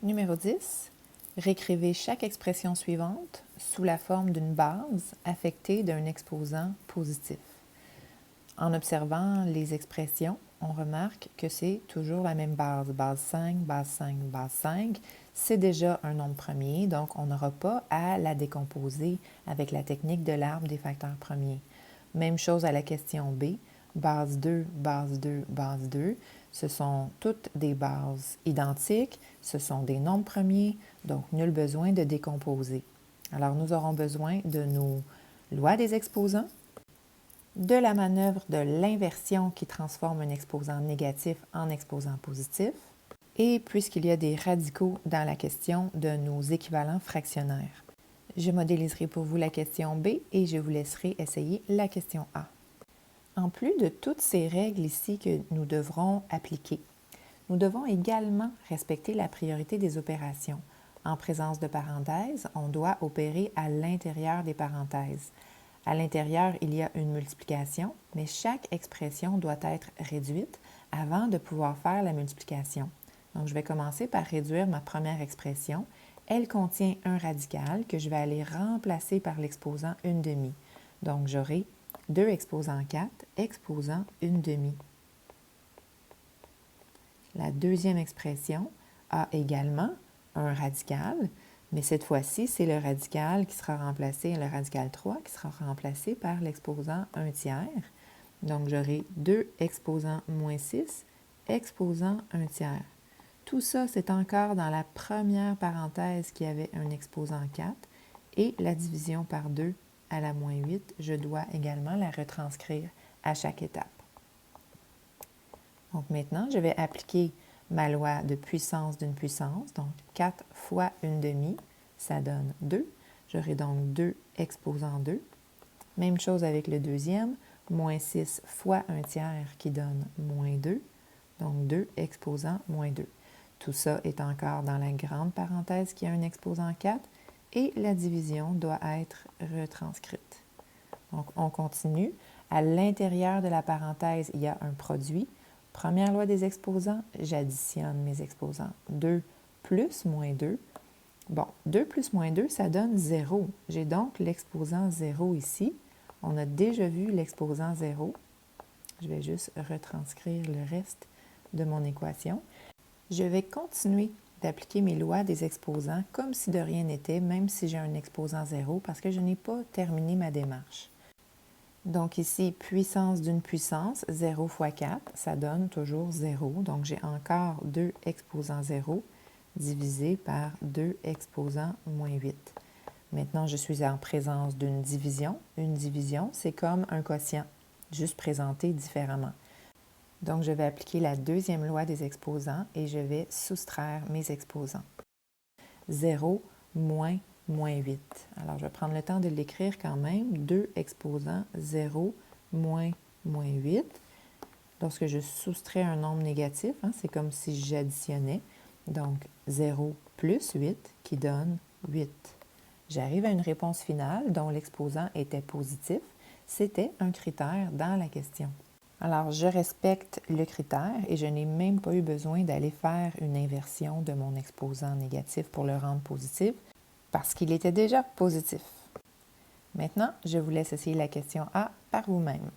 Numéro 10. Réécrivez chaque expression suivante sous la forme d'une base affectée d'un exposant positif. En observant les expressions, on remarque que c'est toujours la même base. Base 5, base 5, base 5. C'est déjà un nombre premier, donc on n'aura pas à la décomposer avec la technique de l'arbre des facteurs premiers. Même chose à la question B. Base 2, base 2, base 2. Ce sont toutes des bases identiques, ce sont des nombres premiers, donc nul besoin de décomposer. Alors nous aurons besoin de nos lois des exposants, de la manœuvre de l'inversion qui transforme un exposant négatif en exposant positif, et puisqu'il y a des radicaux dans la question, de nos équivalents fractionnaires. Je modéliserai pour vous la question B et je vous laisserai essayer la question A. En plus de toutes ces règles ici que nous devrons appliquer, nous devons également respecter la priorité des opérations. En présence de parenthèses, on doit opérer à l'intérieur des parenthèses. À l'intérieur, il y a une multiplication, mais chaque expression doit être réduite avant de pouvoir faire la multiplication. Donc, je vais commencer par réduire ma première expression. Elle contient un radical que je vais aller remplacer par l'exposant 1/2. Donc, j'aurai 2 exposant 4, exposant 1/2. La deuxième expression a également un radical, mais cette fois-ci, c'est le radical qui sera remplacé, le radical 3 qui sera remplacé par l'exposant 1/3. Donc, j'aurai 2 exposant moins 6, exposant 1/3. Tout ça, c'est encore dans la première parenthèse qui avait un exposant 4 et la division par 2 à la moins 8, je dois également la retranscrire à chaque étape. Donc maintenant, je vais appliquer ma loi de puissance d'une puissance. Donc 4 fois 1/2, ça donne 2. J'aurai donc 2 exposant 2. Même chose avec le deuxième, moins 6 fois 1/3 qui donne moins 2. Donc 2 exposant moins 2. Tout ça est encore dans la grande parenthèse qui a un exposant 4 et la division doit être retranscrite. Donc on continue. À l'intérieur de la parenthèse, il y a un produit. Première loi des exposants, j'additionne mes exposants. 2 plus moins 2. Bon, 2 plus moins 2, ça donne 0. J'ai donc l'exposant 0 ici. On a déjà vu l'exposant 0. Je vais juste retranscrire le reste de mon équation. Je vais continuer d'appliquer mes lois des exposants comme si de rien n'était, même si j'ai un exposant 0, parce que je n'ai pas terminé ma démarche. Donc ici, puissance d'une puissance, 0 fois 4, ça donne toujours 0. Donc j'ai encore 2 exposant 0 divisé par 2 exposant moins 8. Maintenant, je suis en présence d'une division. Une division, c'est comme un quotient, juste présenté différemment. Donc, je vais appliquer la deuxième loi des exposants et je vais soustraire mes exposants. 0 moins moins 8. Alors, je vais prendre le temps de l'écrire quand même. 2 exposants 0 moins moins 8. Lorsque je soustrais un nombre négatif, c'est comme si j'additionnais. Donc, 0 plus 8 qui donne 8. J'arrive à une réponse finale dont l'exposant était positif. C'était un critère dans la question. Alors, je respecte le critère et je n'ai même pas eu besoin d'aller faire une inversion de mon exposant négatif pour le rendre positif parce qu'il était déjà positif. Maintenant, je vous laisse essayer la question A par vous-même.